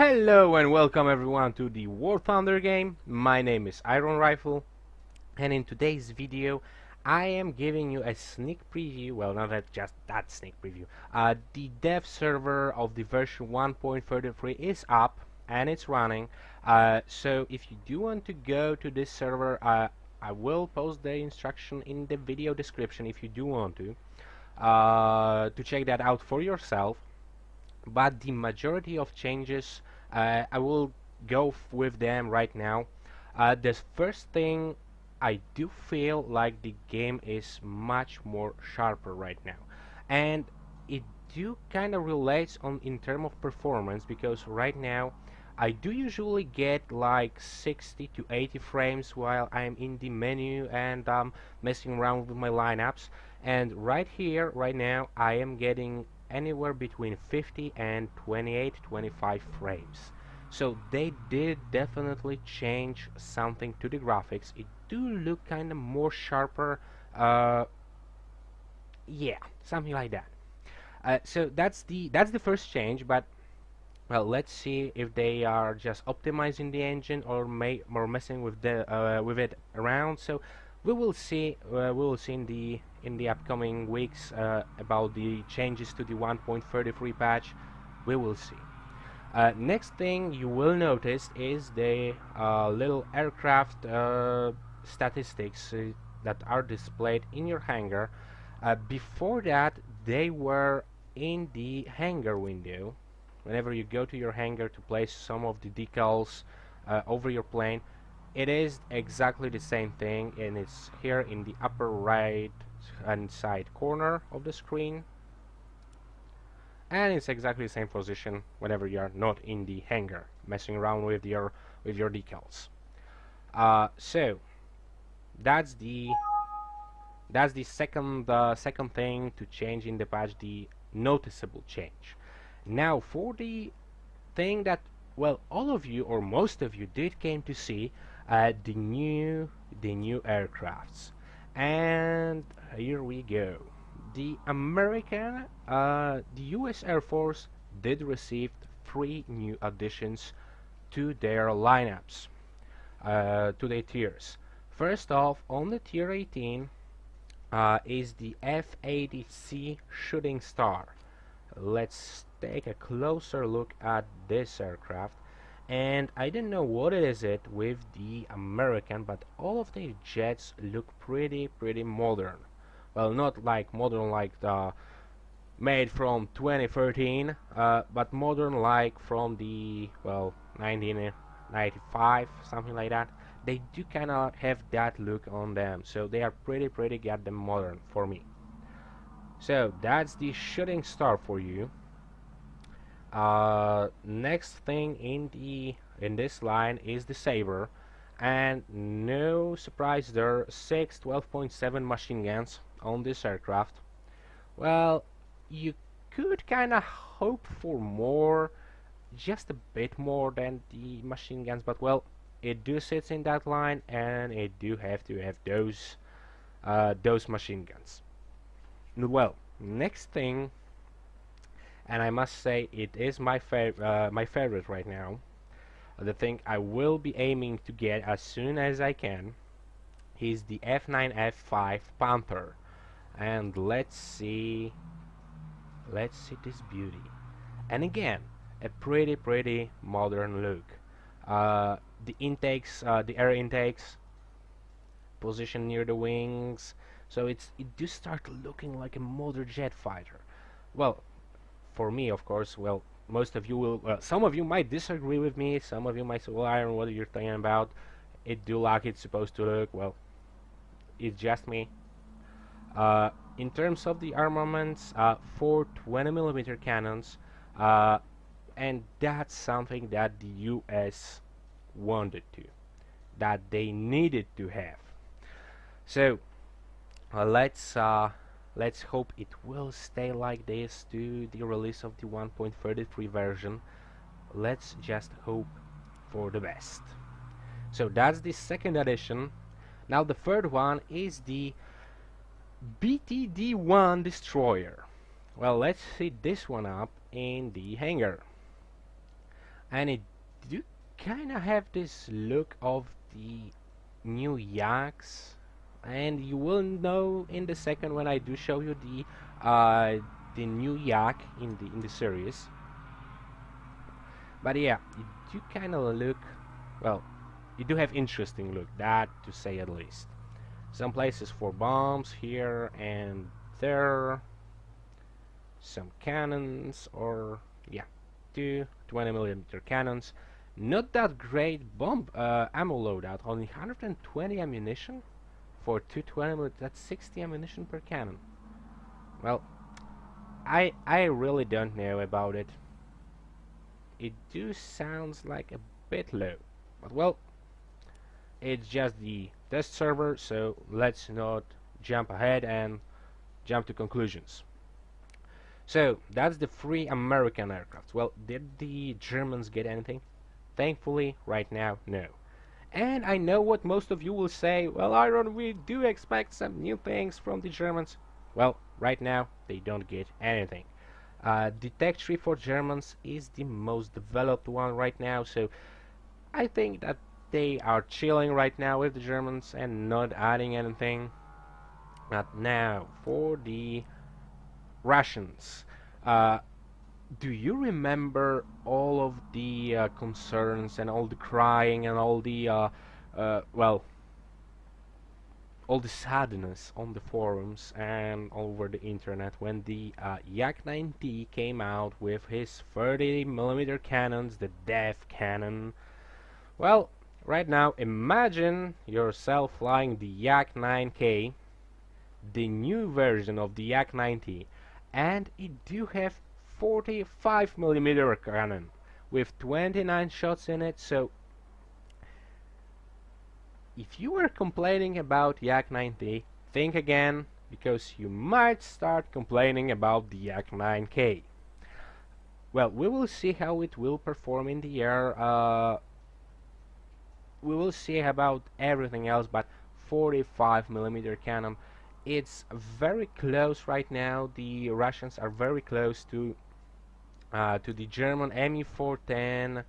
Hello and welcome everyone to the War Thunder game. My name is RavenProDesign, and in today's video I am giving you a sneak preview, well, not just that sneak preview. The dev server of the version 1.33 is up and it's running, so if you do want to go to this server, I will post the instruction in the video description if you do want to check that out for yourself. But the majority of changes, I will go with them right now. The first thing, I do feel like the game is much more sharper right now, and it do kind of relates on in terms of performance, because right now I do usually get like 60 to 80 frames while I'm in the menu and messing around with my lineups, and right here right now I am getting anywhere between 50 and 25 frames. So they did definitely change something to the graphics. It do look kind of more sharper, yeah, something like that. So that's the first change. But well, let's see if they are just optimizing the engine or messing with it around. So we will see in the upcoming weeks about the changes to the 1.33 patch. We will see. Next thing you will notice is the little aircraft statistics that are displayed in your hangar. Before that, they were in the hangar window. Whenever you go to your hangar to place some of the decals over your plane, it is exactly the same thing, and it's here in the upper right hand side corner of the screen, and it's exactly the same position whenever you are not in the hangar messing around with your decals. So that's the second thing to change in the patch, the noticeable change. Now for the thing that, well, all of you or most of you did came to see, the new aircrafts, and here we go. The US Air Force did receive 3 new additions to their lineups, to their tiers. First off, on the tier 18 is the F-80C Shooting Star. Let's take a closer look at this aircraft, and I don't know what it is with the American, but all of the jets look pretty modern. Well, not like modern like the made from 2013, but modern like from the, well, 1995, something like that. They do kind of have that look on them, so they are pretty goddamn modern for me. So that's the Shooting Star for you. Next thing in this line is the Saber, and no surprise there, 6 12.7 machine guns on this aircraft. Well, you could kind of hope for more, just a bit more than the machine guns, but well, it do sits in that line, and it do have to have those machine guns. Well, next thing, and I must say it is my favorite right now, the thing I will be aiming to get as soon as I can, is the F9F5 Panther. And let's see this beauty. And again, a pretty modern look. The intakes, the air intakes, positioned near the wings, so it do start looking like a modern jet fighter. Well, for me, of course, well, most of you will, well, some of you might disagree with me, some of you might say, well, Iron, what are you thinking about? It do like it's supposed to look. Well, it's just me. In terms of the armaments, 4 20mm cannons, and that's something that the US wanted to, that they needed to have. So let's hope it will stay like this to the release of the 1.33 version. Let's just hope for the best. So that's the second addition. Now the third one is the BTD-1 destroyer. Well, let's see this one up in the hangar. and it do kind of have this look of the new yaks, and you will know in the second when I do show you the new yak in the series. But yeah, you do kind of look, well, you do have interesting look, that to say at least. Some places for bombs here and there, some cannons, or yeah, two 20mm cannons. Not that great bomb ammo loadout, only 120 ammunition for two 20mm, that's 60 ammunition per cannon. Well, I really don't know about it. It do sounds like a bit low, but well, it's just the test server, so let's not jump ahead and jump to conclusions. So that's the three American aircraft. Well, did the Germans get anything? Thankfully, right now, no. And I know what most of you will say, well, Iron, we do expect some new things from the Germans. Well, right now, they don't get anything. The Tech tree for Germans is the most developed one right now, so I think that they are chilling right now with the Germans and not adding anything. But now, for the Russians. Uh, do you remember all of the concerns and all the crying and all the well, all the sadness on the forums and all over the internet when the Yak-9T came out with his 30mm cannons, the Death Cannon? Well, right now imagine yourself flying the Yak-9K, the new version of the Yak-9T, and it do have 45mm cannon with 29 shots in it. So if you were complaining about Yak-9T, think again, because you might start complaining about the Yak-9K. Well, we will see how it will perform in the air. We will see about everything else, but 45mm cannon, it's very close right now. The Russians are very close to the German Me410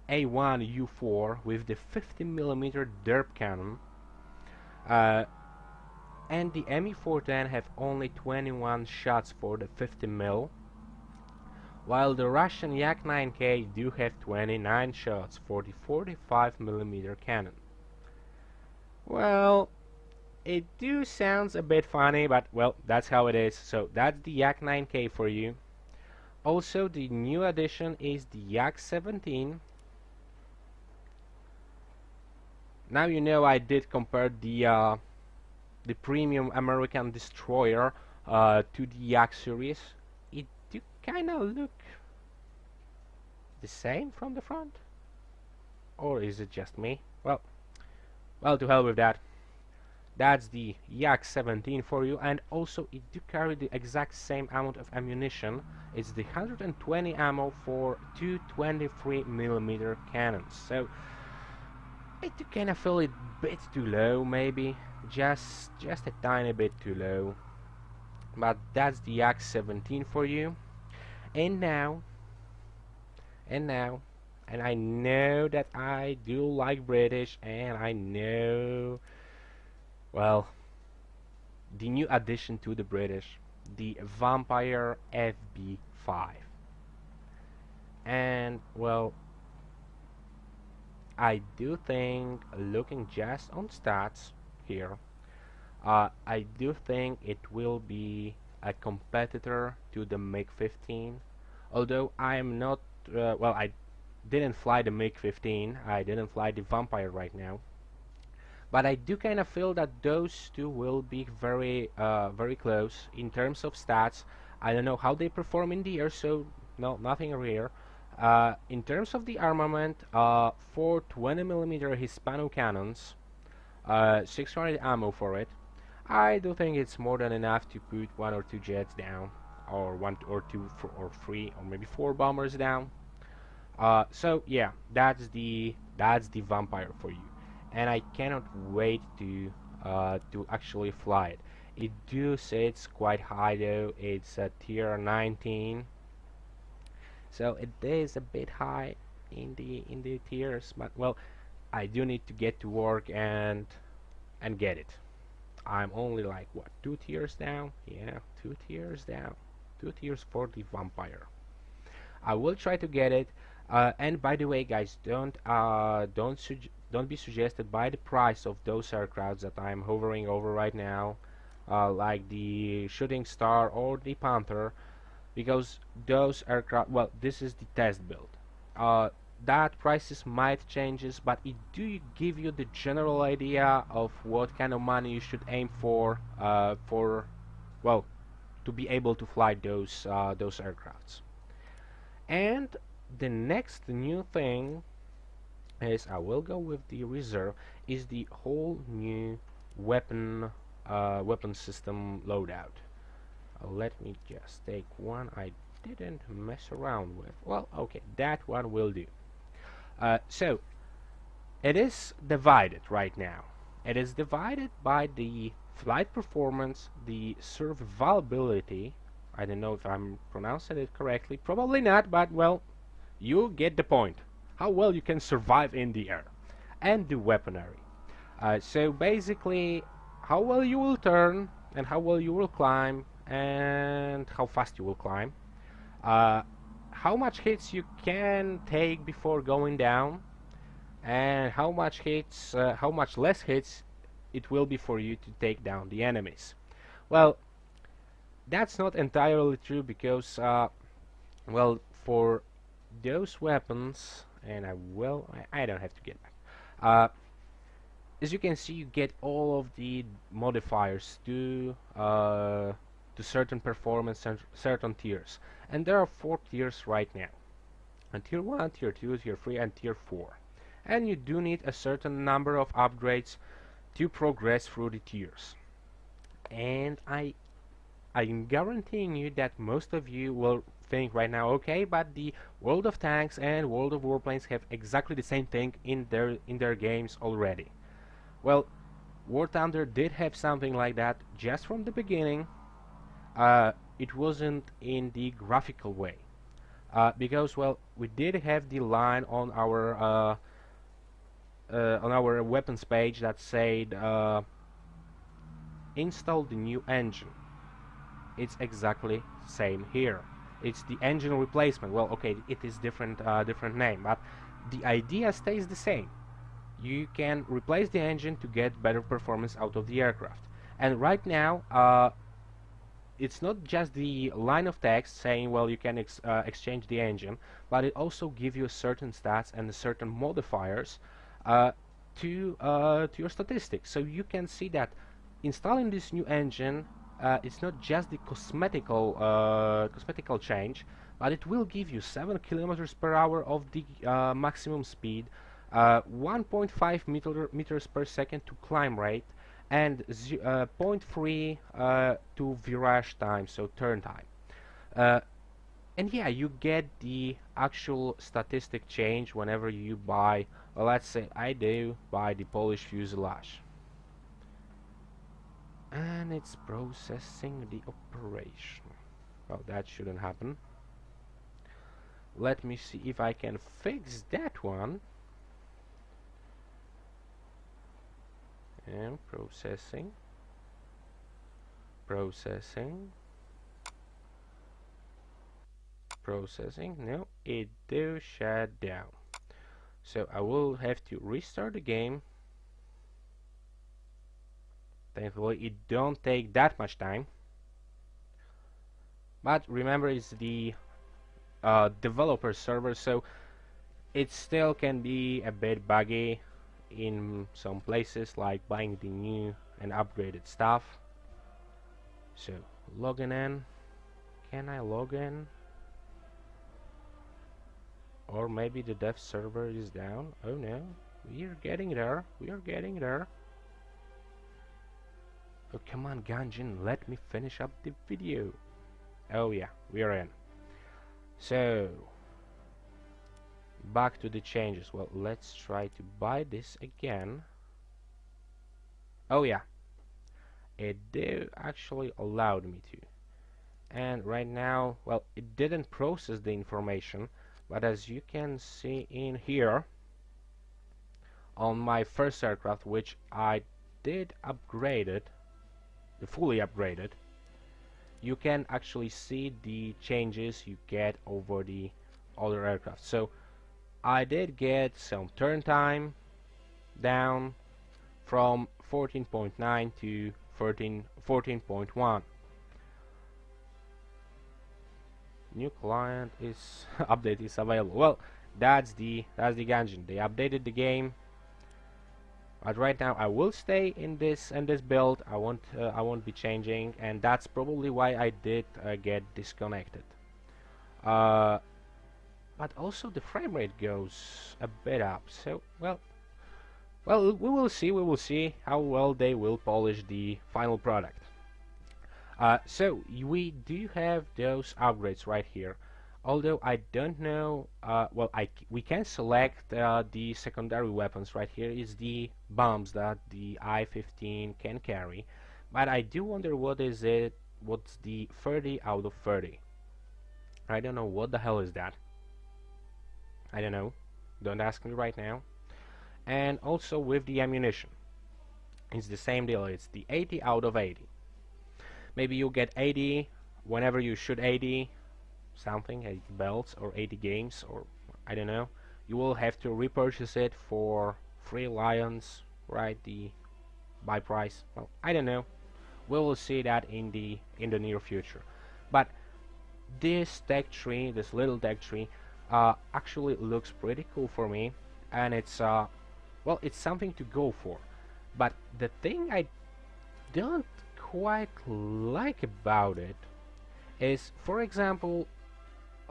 A1 U4 with the 50mm derp cannon, and the Me410 have only 21 shots for the 50mm, while the Russian Yak-9K do have 29 shots for the 45mm cannon. Well, it do sounds a bit funny, but well, that's how it is. So that's the Yak-9K for you. Also, the new addition is the Yak-17. Now you know I did compare the premium American destroyer to the Yak series. It do kind of look the same from the front, or is it just me? Well, to hell with that. That's the Yak-17 for you, and also it do carry the exact same amount of ammunition. It's the 120 ammo for two 23mm cannons. So I do kind of feel it a bit too low, maybe just a tiny bit too low. But that's the Yak-17 for you. And now, and I know that I do like British, and I know, well, the new addition to the British, the Vampire FB5. And well, I do think, looking just on stats here, I do think it will be a competitor to the MiG-15. Although I am not, well, I didn't fly the MiG-15, I didn't fly the Vampire right now. But I do kind of feel that those two will be very close in terms of stats. I don't know how they perform in the air, so no, nothing here. In terms of the armament, for 20mm Hispano cannons, 600 ammo for it. I do think it's more than enough to put one or two jets down, or one or two or three or maybe four bombers down. So yeah, that's the Vampire for you, and I cannot wait to actually fly it. It do say it's quite high though. It's a tier 19, so it is a bit high in the tiers, but well, I do need to get to work and get it. I'm only like what, 2 tiers down? Yeah, 2 tiers down. 2 tiers for the vampire. I will try to get it. And by the way, guys, don't be suggested by the price of those aircrafts that I'm hovering over right now, like the Shooting Star or the Panther, because those aircraft. Well, this is the test build. Uh, that prices might changes, but it do give you the general idea of what kind of money you should aim for, well, to be able to fly those aircrafts. And the next new thing is, I will go with the reserve, is the whole new weapon system loadout. Let me just take one I didn't mess around with. Well, okay, that one will do. So it is divided right now. It is divided by the flight performance, the survivability. I don't know if I'm pronouncing it correctly. Probably not, but well, you get the point. How well you can survive in the air. And the weaponry. So basically, how well you will turn, and how well you will climb, and how fast you will climb. How much hits you can take before going down, and how much less hits it will be for you to take down the enemies. Well, that's not entirely true because, well, for those weapons, and I don't have to get back. As you can see, you get all of the modifiers to certain performance and certain tiers, and there are 4 tiers right now: and tier 1, tier 2, tier 3, and tier 4. And you do need a certain number of upgrades to progress through the tiers. And I'm guaranteeing you that most of you will think right now, okay, but the World of Tanks and World of Warplanes have exactly the same thing in their games already. Well, War Thunder did have something like that just from the beginning. It wasn't in the graphical way, because well, we did have the line on our weapons page that said install the new engine. It's exactly same here. It's the engine replacement. Well, okay, it is different name, but the idea stays the same. You can replace the engine to get better performance out of the aircraft. And right now, it's not just the line of text saying, well, you can exchange the engine, but it also gives you certain stats and certain modifiers to your statistics. So you can see that installing this new engine, it's not just the cosmetical change, but it will give you 7 kilometers per hour of the maximum speed, 1.5 meters per second to climb rate, and 0.3 to virage time, so turn time. And yeah, you get the actual statistic change whenever you buy, well, let's say I do buy the Polish fuselage. And it's processing the operation. Well, that shouldn't happen. Let me see if I can fix that one. And processing. No, it do shut down. So I will have to restart the game. Thankfully, it don't take that much time. But remember, it's the developer server, so it still can be a bit buggy in some places, like buying the new and upgraded stuff. So logging in. Can I log in? Or maybe the dev server is down. Oh no, we are getting there. Oh, come on, Ganjin, let me finish up the video. Oh yeah, we are in. So back to the changes. Well, let's try to buy this again. Oh yeah, it did actually allowed me to. and right now, well, it didn't process the information, but as you can see in here on my first aircraft, which I did upgrade it, fully upgraded, you can actually see the changes you get over the other aircraft. So I did get some turn time down from 14.9 to 14.1. New client is update is available. Well, that's the engine. They updated the game, but right now I will stay in this build. I won't be changing, and that's probably why I did get disconnected. But also the frame rate goes a bit up. So well, we will see. We will see how well they will polish the final product. So we do have those upgrades right here. Although I don't know, well, we can select the secondary weapons right here. Is the bombs that the I-15 can carry, but I do wonder what is it? What's the 30 out of 30? I don't know what the hell is that. I don't know. Don't ask me right now. And also with the ammunition, it's the same deal. It's the 80 out of 80. Maybe you get 80 whenever you shoot 80 something, 80 belts or 80 games, or I don't know. You will have to repurchase it for 3 lions, right? The buy price. Well, I don't know. We will see that in the near future. But this tech tree, this little tech tree, actually looks pretty cool for me, and it's well, it's something to go for. But the thing I don't quite like about it is, for example,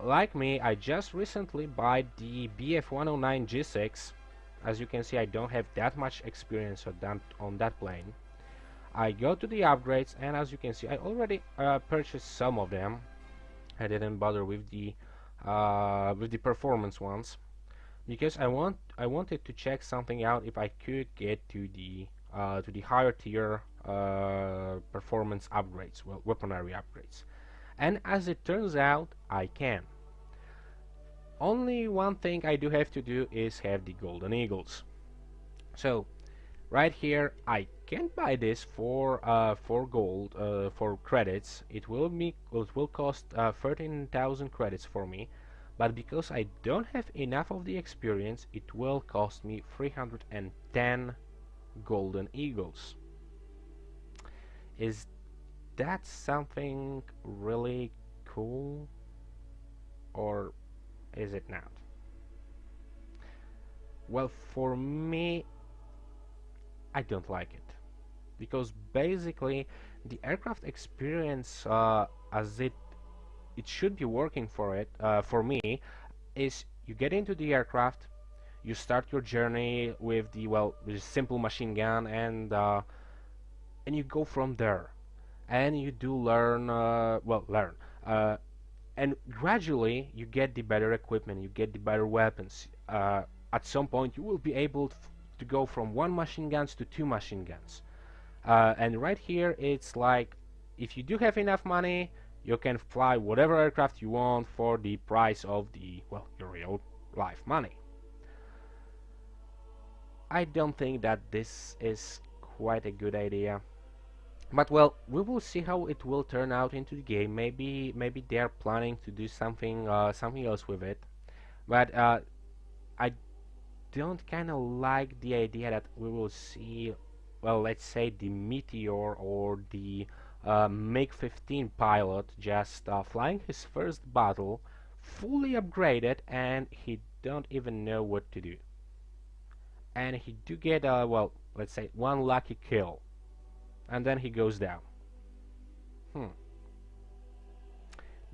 like me, I just recently bought the BF-109 G6. As you can see, I don't have that much experience on that plane. I go to the upgrades, and as you can see, I already purchased some of them. I didn't bother with the performance ones because I wanted to check something out if I could get to the higher tier performance upgrades, well, weaponry upgrades. And as it turns out, I can. Only one thing I do have to do is have the golden eagles. So right here I can buy this for gold, for credits. It will cost 13,000 credits for me, but because I don't have enough of the experience, it will cost me 310 golden eagles. Is that something really cool, or is it not? Well, for me, I don't like it, because basically the aircraft experience, as it should be working for it, for me, is you get into the aircraft, you start your journey with the simple machine gun, and you go from there, and you do learn, and gradually you get the better equipment, you get the better weapons. At some point you will be able to go from 1 machine guns to 2 machine guns, and right here it's like, if you do have enough money, you can fly whatever aircraft you want for the price of the, well, your real life money. I don't think that this is quite a good idea. But well, we will see how it will turn out into the game. Maybe they are planning to do something else with it. But I don't kind of like the idea that we will see, well, let's say the Meteor or the MiG-15 pilot just flying his first battle, fully upgraded, and he don't even know what to do. And he do get well, let's say 1 lucky kill, and then he goes down.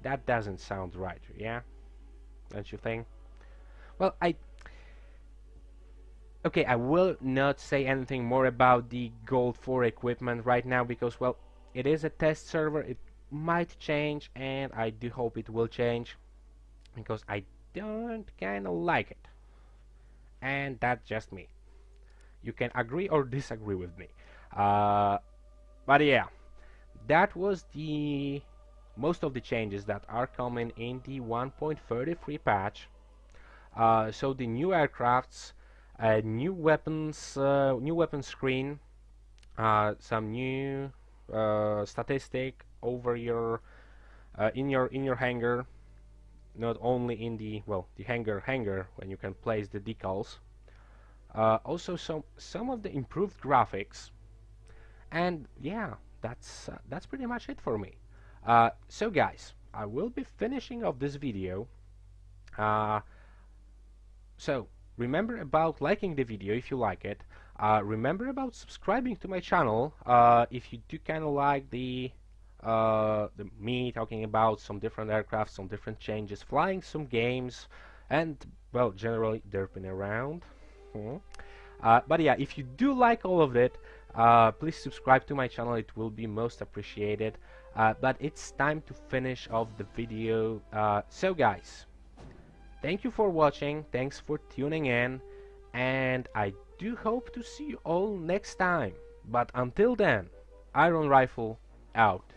That doesn't sound right, yeah? Don't you think? Well, okay, I will not say anything more about the Gold 4 equipment right now, because, well, it is a test server. It might change, and I do hope it will change, because I don't kinda like it. And that's just me. You can agree or disagree with me. But yeah, that was the most of the changes that are coming in the 1.33 patch. So the new aircrafts, new weapons, new weapon screen, some new statistic over your in your hangar, not only in the the hangar when you can place the decals. Also some of the improved graphics, and yeah, that's pretty much it for me. So guys, I will be finishing off this video. So remember about liking the video if you like it. Remember about subscribing to my channel if you do kind of like the me talking about some different aircraft, some different changes, flying some games, and well, generally derping around. But yeah, if you do like all of it, please subscribe to my channel. It will be most appreciated. But it's time to finish off the video. So guys, thank you for watching, thanks for tuning in, and I do hope to see you all next time. But until then, Iron Rifle out.